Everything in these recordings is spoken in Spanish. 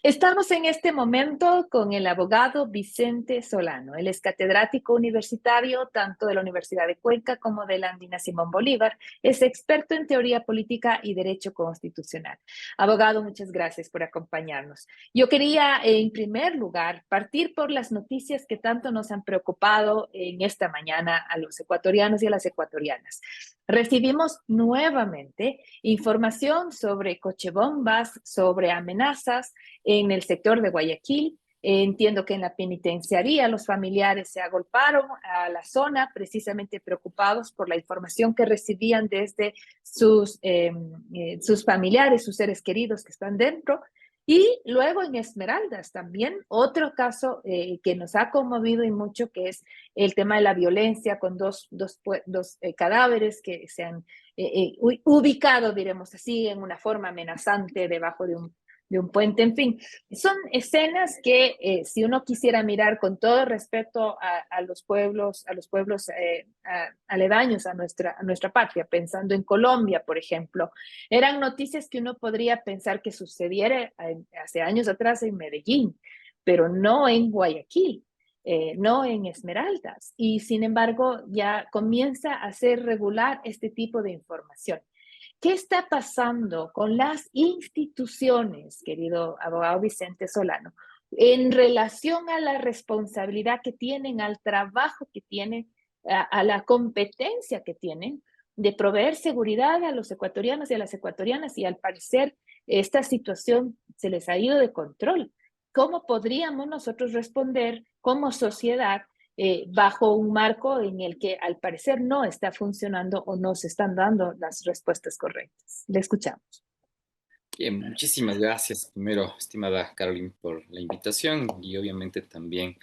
Estamos en este momento con el abogado Vicente Solano. Él es catedrático universitario tanto de la Universidad de Cuenca como de la Andina Simón Bolívar. Es experto en teoría política y derecho constitucional. Abogado, muchas gracias por acompañarnos. Yo quería, en primer lugar, partir por las noticias que tanto nos han preocupado en esta mañana a los ecuatorianos y a las ecuatorianas. Recibimos nuevamente información sobre cochebombas, sobre amenazas en el sector de Guayaquil. Entiendo que en la penitenciaría los familiares se agolparon a la zona precisamente preocupados por la información que recibían desde sus familiares, sus seres queridos que están dentro. Y luego en Esmeraldas también, otro caso que nos ha conmovido y mucho, que es el tema de la violencia con dos cadáveres que se han ubicado, diremos así, en una forma amenazante debajo de un puente. En fin, son escenas que si uno quisiera mirar con todo respeto a los pueblos aledaños a nuestra patria, pensando en Colombia, por ejemplo, eran noticias que uno podría pensar que sucediera hace años atrás en Medellín, pero no en Guayaquil. No en Esmeraldas, y sin embargo ya comienza a ser regular este tipo de información. ¿Qué está pasando con las instituciones, querido abogado Vicente Solano, en relación a la responsabilidad que tienen, al trabajo que tienen, a la competencia que tienen de proveer seguridad a los ecuatorianos y a las ecuatorianas? Y al parecer esta situación se les ha ido de control. ¿Cómo podríamos nosotros responder como sociedad bajo un marco en el que al parecer no está funcionando o no se están dando las respuestas correctas? Le escuchamos. Bien, muchísimas gracias primero, estimada Caroline, por la invitación y obviamente también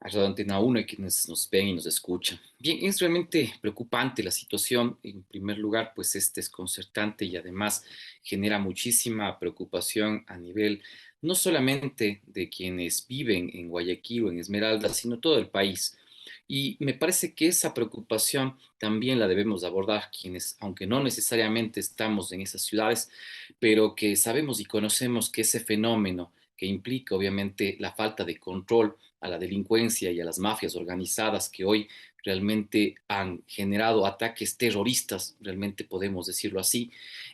a Radio Antena 1 y quienes nos ven y nos escuchan. Bien, es realmente preocupante la situación. En primer lugar, pues es desconcertante y además genera muchísima preocupación a nivel no solamente de quienes viven en Guayaquil o en Esmeralda, sino todo el país. Y me parece que esa preocupación también la debemos abordar quienes, aunque no necesariamente estamos en esas ciudades, pero que sabemos y conocemos que ese fenómeno que implica obviamente la falta de control a la delincuencia y a las mafias organizadas que hoy realmente han generado ataques terroristas, realmente podemos decirlo así.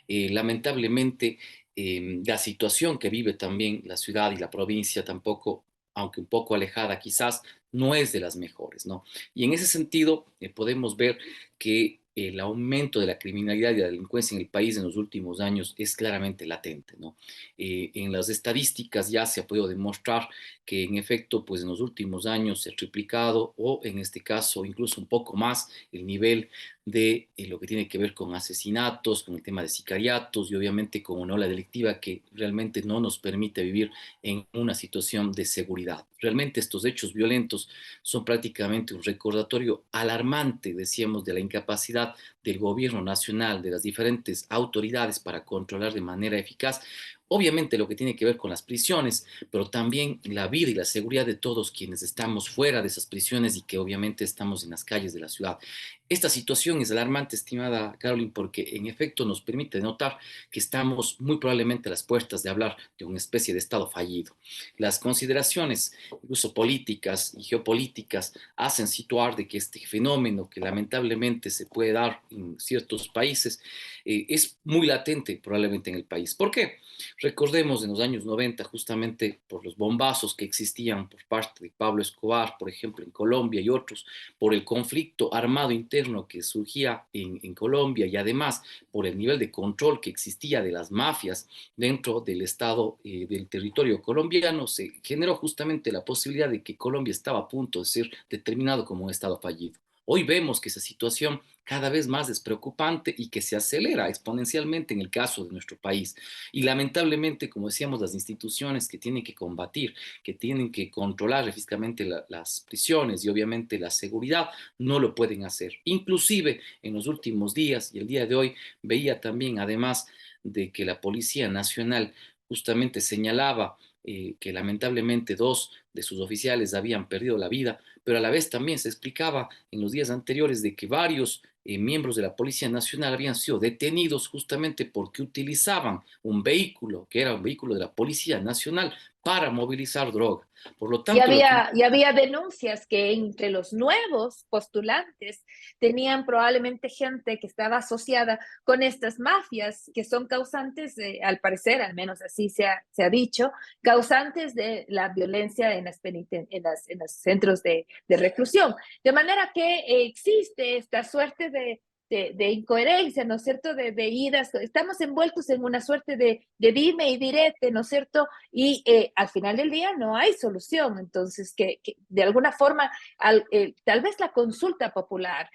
Lamentablemente, la situación que vive también la ciudad y la provincia tampoco, aunque un poco alejada quizás, no es de las mejores, ¿no? Y en ese sentido, podemos ver que el aumento de la criminalidad y la delincuencia en el país en los últimos años es claramente latente, ¿no? En las estadísticas ya se ha podido demostrar que en efecto, pues en los últimos años se ha triplicado o en este caso incluso un poco más el nivel de lo que tiene que ver con asesinatos, con el tema de sicariatos y obviamente con una ola delictiva que realmente no nos permite vivir en una situación de seguridad. Realmente estos hechos violentos son prácticamente un recordatorio alarmante, decíamos, de la incapacidad del gobierno nacional, de las diferentes autoridades para controlar de manera eficaz, obviamente lo que tiene que ver con las prisiones, pero también la vida y la seguridad de todos quienes estamos fuera de esas prisiones y que obviamente estamos en las calles de la ciudad. Esta situación es alarmante, estimada Caroline, porque en efecto nos permite notar que estamos muy probablemente a las puertas de hablar de una especie de Estado fallido. Las consideraciones, incluso políticas y geopolíticas, hacen situar de que este fenómeno que lamentablemente se puede dar en ciertos países es muy latente probablemente en el país. ¿Por qué? Recordemos en los años 90, justamente por los bombazos que existían por parte de Pablo Escobar, por ejemplo, en Colombia y otros, por el conflicto armado interno que surgía en Colombia y además por el nivel de control que existía de las mafias dentro del Estado, del territorio colombiano, se generó justamente la posibilidad de que Colombia estaba a punto de ser determinado como un Estado fallido. Hoy vemos que esa situación cada vez más es preocupante y que se acelera exponencialmente en el caso de nuestro país. Y lamentablemente, como decíamos, las instituciones que tienen que combatir, que tienen que controlar fiscalmente las prisiones y obviamente la seguridad, no lo pueden hacer. Inclusive en los últimos días y el día de hoy veía también, además de que la Policía Nacional justamente señalaba que lamentablemente dos de sus oficiales habían perdido la vida, pero a la vez también se explicaba en los días anteriores de que varios miembros de la Policía Nacional habían sido detenidos justamente porque utilizaban un vehículo, que era un vehículo de la Policía Nacional, para movilizar droga. Por lo Y tanto, lo que... había denuncias que entre los nuevos postulantes tenían probablemente gente que estaba asociada con estas mafias que son causantes, al parecer, al menos así se ha dicho, causantes de la violencia en, en los centros de reclusión. De manera que existe esta suerte de incoherencia, ¿no es cierto?, de idas, estamos envueltos en una suerte de dime y direte, ¿no es cierto?, y al final del día no hay solución. Entonces, que de alguna forma, tal vez la consulta popular,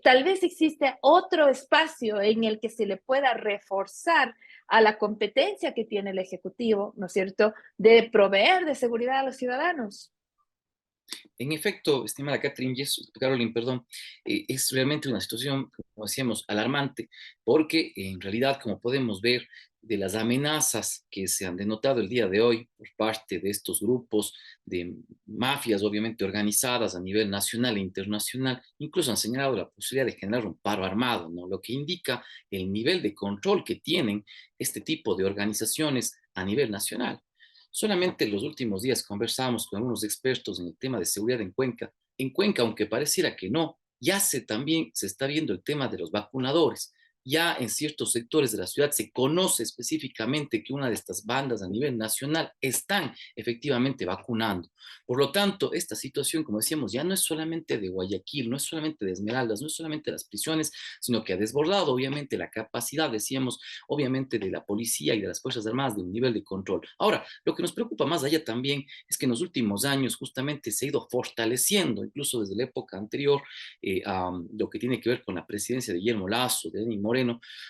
tal vez existe otro espacio en el que se le pueda reforzar a la competencia que tiene el Ejecutivo, ¿no es cierto?, de proveer de seguridad a los ciudadanos. En efecto, estimada Caroline, perdón, es realmente una situación, como decíamos, alarmante, porque en realidad, como podemos ver, de las amenazas que se han denotado el día de hoy por parte de estos grupos de mafias, obviamente organizadas a nivel nacional e internacional, incluso han señalado la posibilidad de generar un paro armado, ¿no? Lo que indica el nivel de control que tienen este tipo de organizaciones a nivel nacional. Solamente en los últimos días conversamos con algunos expertos en el tema de seguridad en Cuenca. En Cuenca, aunque pareciera que no, ya también se está viendo el tema de los vacunadores. Ya en ciertos sectores de la ciudad se conoce específicamente que una de estas bandas a nivel nacional están efectivamente vacunando. Por lo tanto, esta situación, como decíamos, ya no es solamente de Guayaquil, no es solamente de Esmeraldas, no es solamente de las prisiones, sino que ha desbordado obviamente la capacidad, decíamos, obviamente de la policía y de las Fuerzas Armadas de un nivel de control. Ahora, lo que nos preocupa más allá también es que en los últimos años justamente se ha ido fortaleciendo, incluso desde la época anterior, a lo que tiene que ver con la presidencia de Guillermo Lasso, de Lenín Moreno,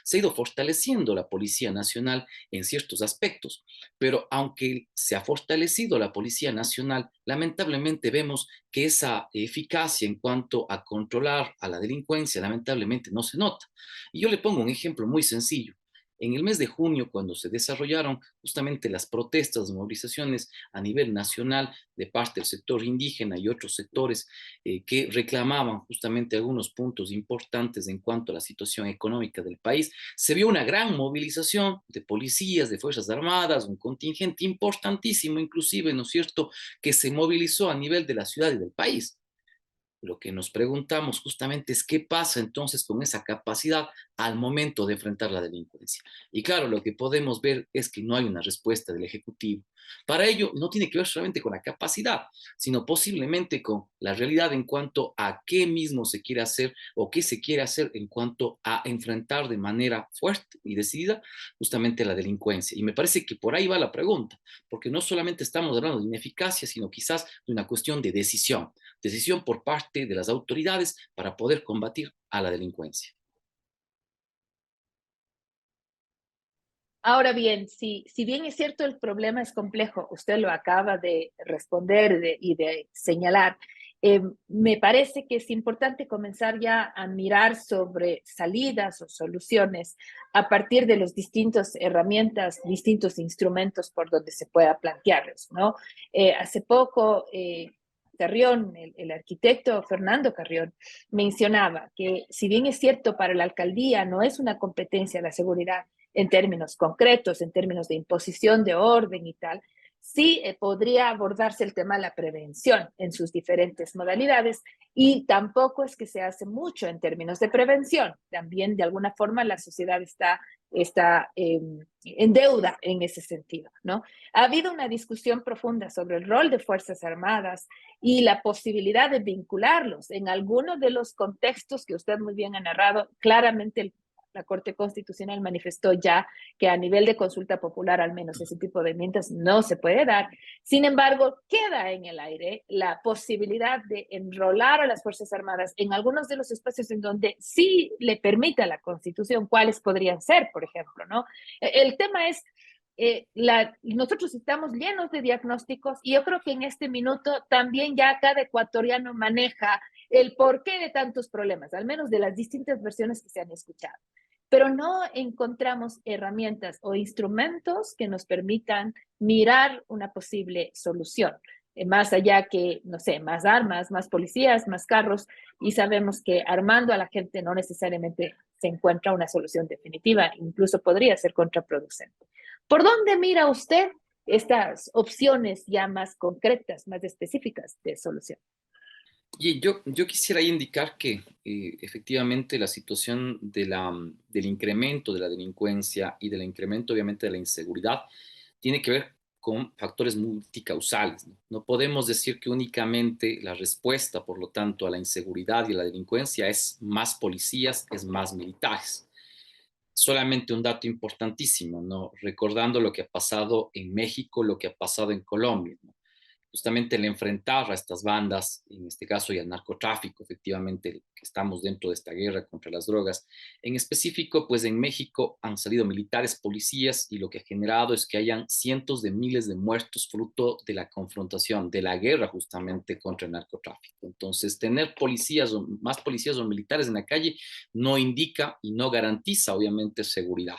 se ha ido fortaleciendo la Policía Nacional en ciertos aspectos. Pero aunque se ha fortalecido la Policía Nacional, lamentablemente vemos que esa eficacia en cuanto a controlar a la delincuencia, lamentablemente no se nota. Y yo le pongo un ejemplo muy sencillo. En el mes de junio, cuando se desarrollaron justamente las protestas, movilizaciones a nivel nacional de parte del sector indígena y otros sectores que reclamaban justamente algunos puntos importantes en cuanto a la situación económica del país, se vio una gran movilización de policías, de Fuerzas Armadas, un contingente importantísimo inclusive, ¿no es cierto?, que se movilizó a nivel de la ciudad y del país. Lo que nos preguntamos justamente es qué pasa entonces con esa capacidad al momento de enfrentar la delincuencia. Y claro, lo que podemos ver es que no hay una respuesta del Ejecutivo. Para ello, no tiene que ver solamente con la capacidad, sino posiblemente con la realidad en cuanto a qué mismo se quiere hacer o qué se quiere hacer en cuanto a enfrentar de manera fuerte y decidida justamente la delincuencia. Y me parece que por ahí va la pregunta, porque no solamente estamos hablando de ineficacia, sino quizás de una cuestión de decisión por parte de las autoridades para poder combatir a la delincuencia. Ahora bien, si bien es cierto el problema es complejo, usted lo acaba de responder y de señalar, me parece que es importante comenzar ya a mirar sobre salidas o soluciones a partir de los distintas herramientas, distintos instrumentos por donde se pueda plantearlos, ¿no? Hace poco, Carrión, el arquitecto Fernando Carrión, mencionaba que si bien es cierto para la alcaldía no es una competencia la seguridad, en términos concretos, en términos de imposición de orden y tal, sí podría abordarse el tema de la prevención en sus diferentes modalidades y tampoco es que se hace mucho en términos de prevención. También de alguna forma la sociedad está en deuda en ese sentido, ¿no? Ha habido una discusión profunda sobre el rol de Fuerzas Armadas y la posibilidad de vincularlos en algunos de los contextos que usted muy bien ha narrado. Claramente la Corte Constitucional manifestó ya que a nivel de consulta popular, al menos ese tipo de enmiendas no se puede dar. Sin embargo, queda en el aire la posibilidad de enrolar a las Fuerzas Armadas en algunos de los espacios en donde sí le permita la Constitución, cuáles podrían ser, por ejemplo, ¿no? El tema es nosotros estamos llenos de diagnósticos y yo creo que en este minuto también ya cada ecuatoriano maneja el porqué de tantos problemas, al menos de las distintas versiones que se han escuchado. Pero no encontramos herramientas o instrumentos que nos permitan mirar una posible solución. Más allá que, no sé, más armas, más policías, más carros, y sabemos que armando a la gente no necesariamente se encuentra una solución definitiva, incluso podría ser contraproducente. ¿Por dónde mira usted estas opciones ya más concretas, más específicas de solución. Y yo quisiera ahí indicar que efectivamente la situación del incremento de la delincuencia y del incremento obviamente de la inseguridad tiene que ver con factores multicausales, ¿no? No podemos decir que únicamente la respuesta, por lo tanto, a la inseguridad y a la delincuencia es más policías, es más militares. Solamente un dato importantísimo, ¿no? Recordando lo que ha pasado en México, lo que ha pasado en Colombia, ¿no? Justamente el enfrentar a estas bandas, en este caso y al narcotráfico, efectivamente, que estamos dentro de esta guerra contra las drogas. En específico, pues en México han salido militares, policías, y lo que ha generado es que hayan cientos de miles de muertos fruto de la confrontación, de la guerra justamente contra el narcotráfico. Entonces, tener policías o más policías o militares en la calle no indica y no garantiza, obviamente, seguridad.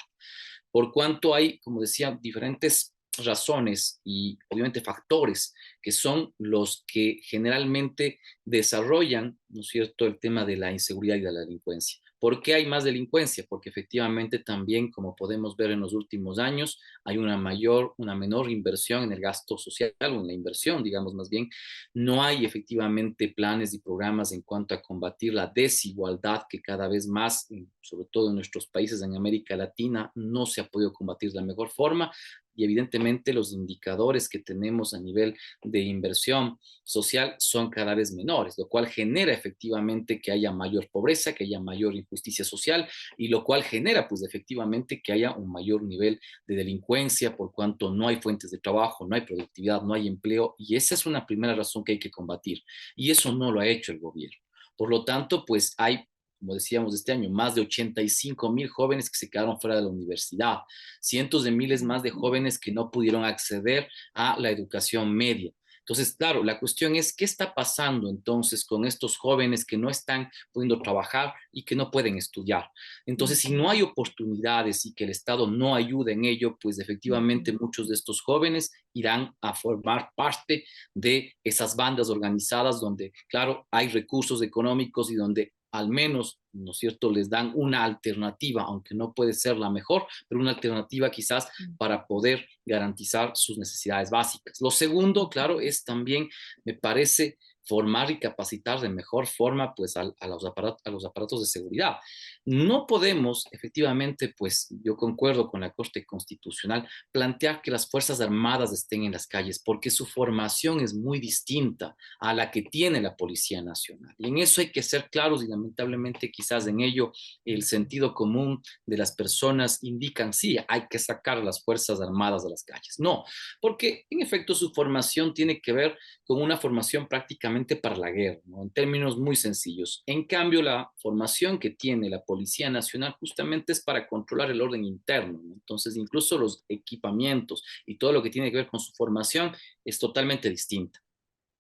Por cuanto hay, como decía, diferentes razones y obviamente factores que son los que generalmente desarrollan, ¿no es cierto?, el tema de la inseguridad y de la delincuencia. ¿Por qué hay más delincuencia? Porque efectivamente también, como podemos ver en los últimos años, hay una menor inversión en el gasto social o en la inversión, digamos más bien. No hay efectivamente planes y programas en cuanto a combatir la desigualdad que cada vez más, sobre todo en nuestros países en América Latina, no se ha podido combatir de la mejor forma. Y evidentemente los indicadores que tenemos a nivel de inversión social son cada vez menores, lo cual genera efectivamente que haya mayor pobreza, que haya mayor injusticia social y lo cual genera pues efectivamente que haya un mayor nivel de delincuencia por cuanto no hay fuentes de trabajo, no hay productividad, no hay empleo y esa es una primera razón que hay que combatir y eso no lo ha hecho el gobierno. Por lo tanto, pues hay, como decíamos este año, más de 85,000 jóvenes que se quedaron fuera de la universidad, cientos de miles más de jóvenes que no pudieron acceder a la educación media. Entonces, claro, la cuestión es, ¿qué está pasando entonces con estos jóvenes que no están pudiendo trabajar y que no pueden estudiar? Entonces, si no hay oportunidades y que el Estado no ayuda en ello, pues efectivamente muchos de estos jóvenes irán a formar parte de esas bandas organizadas donde, claro, hay recursos económicos y donde al menos, ¿no es cierto?, les dan una alternativa, aunque no puede ser la mejor, pero una alternativa quizás para poder garantizar sus necesidades básicas. Lo segundo, claro, es también, me parece, formar y capacitar de mejor forma pues a los aparatos de seguridad. No podemos, efectivamente, pues yo concuerdo con la Corte Constitucional, plantear que las Fuerzas Armadas estén en las calles porque su formación es muy distinta a la que tiene la Policía Nacional. Y en eso hay que ser claros y lamentablemente quizás en ello el sentido común de las personas indican, sí, hay que sacar a las Fuerzas Armadas a las calles. No, porque en efecto su formación tiene que ver con una formación prácticamente para la guerra, ¿no? En términos muy sencillos. En cambio, la formación que tiene la Policía Nacional justamente es para controlar el orden interno, ¿no? Entonces, incluso los equipamientos y todo lo que tiene que ver con su formación es totalmente distinta.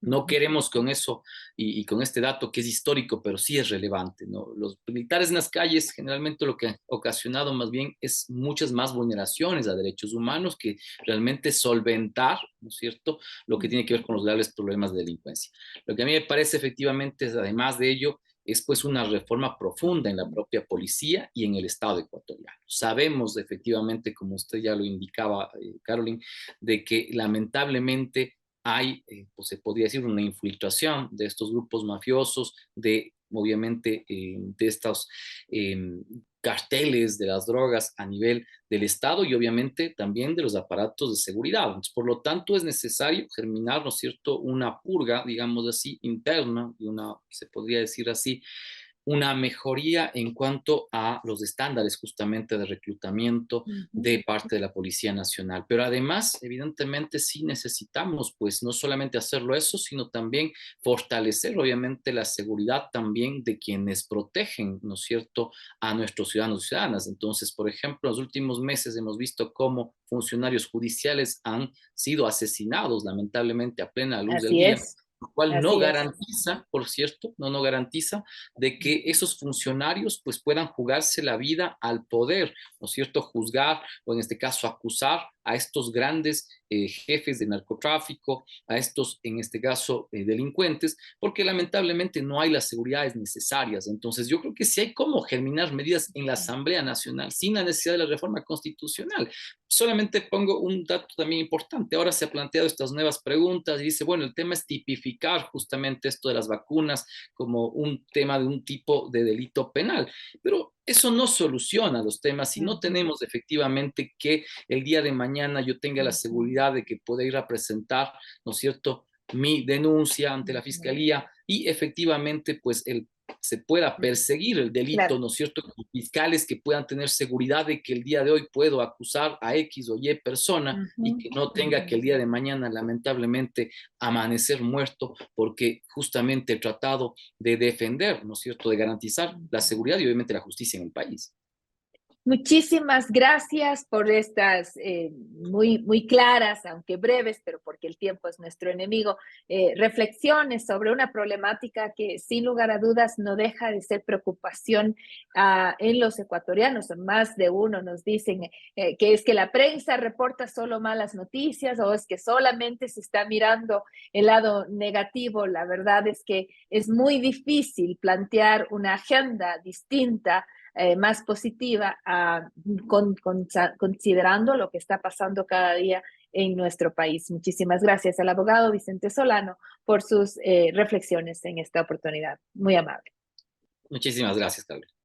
No queremos con eso y con este dato que es histórico, pero sí es relevante, ¿no? Los militares en las calles generalmente lo que ha ocasionado más bien es muchas más vulneraciones a derechos humanos que realmente solventar, ¿no es cierto?, lo que tiene que ver con los graves problemas de delincuencia. Lo que a mí me parece efectivamente, es, además de ello, es pues una reforma profunda en la propia policía y en el Estado ecuatoriano. Sabemos efectivamente, como usted ya lo indicaba, Caroline, de que lamentablemente hay, pues se podría decir, una infiltración de estos grupos mafiosos, de obviamente de estos eh, carteles de las drogas a nivel del Estado y obviamente también de los aparatos de seguridad. Entonces, por lo tanto, es necesario germinar, ¿no es cierto?, una purga, digamos así, interna, y una, se podría decir así, una mejoría en cuanto a los estándares justamente de reclutamiento de parte de la Policía Nacional. Pero además, evidentemente, sí necesitamos, pues, no solamente hacerlo eso, sino también fortalecer, obviamente, la seguridad también de quienes protegen, ¿no es cierto?, a nuestros ciudadanos y ciudadanas. Entonces, por ejemplo, en los últimos meses hemos visto cómo funcionarios judiciales han sido asesinados, lamentablemente, a plena luz del Así día, es, lo cual no así es. garantiza, por cierto, no garantiza de que esos funcionarios pues puedan jugarse la vida al poder, ¿no es cierto?, juzgar o en este caso acusar a estos grandes jefes de narcotráfico, a estos, en este caso, delincuentes, porque lamentablemente no hay las seguridades necesarias. Entonces, yo creo que sí hay cómo germinar medidas en la Asamblea Nacional sin la necesidad de la reforma constitucional. Solamente pongo un dato también importante. Ahora se ha planteado estas nuevas preguntas y dice, bueno, el tema es tipificar justamente esto de las vacunas como un tema de un tipo de delito penal, pero eso no soluciona los temas si no tenemos efectivamente que el día de mañana yo tenga la seguridad de que pueda ir a presentar, ¿no es cierto?, mi denuncia ante la fiscalía y efectivamente pues se pueda perseguir el delito, Claro. ¿no es cierto?, con fiscales que puedan tener seguridad de que el día de hoy puedo acusar a X o Y persona y que no tenga que el día de mañana lamentablemente amanecer muerto porque justamente he tratado de defender, ¿no es cierto?, de garantizar la seguridad y obviamente la justicia en el país. Muchísimas gracias por estas muy claras, aunque breves, pero porque el tiempo es nuestro enemigo, reflexiones sobre una problemática que sin lugar a dudas no deja de ser preocupación en los ecuatorianos. Más de uno nos dicen que es que la prensa reporta solo malas noticias o es que solamente se está mirando el lado negativo. La verdad es que es muy difícil plantear una agenda distinta, más positiva, considerando lo que está pasando cada día en nuestro país. Muchísimas gracias al abogado Vicente Solano por sus reflexiones en esta oportunidad. Muy amable. Muchísimas gracias, Carlos.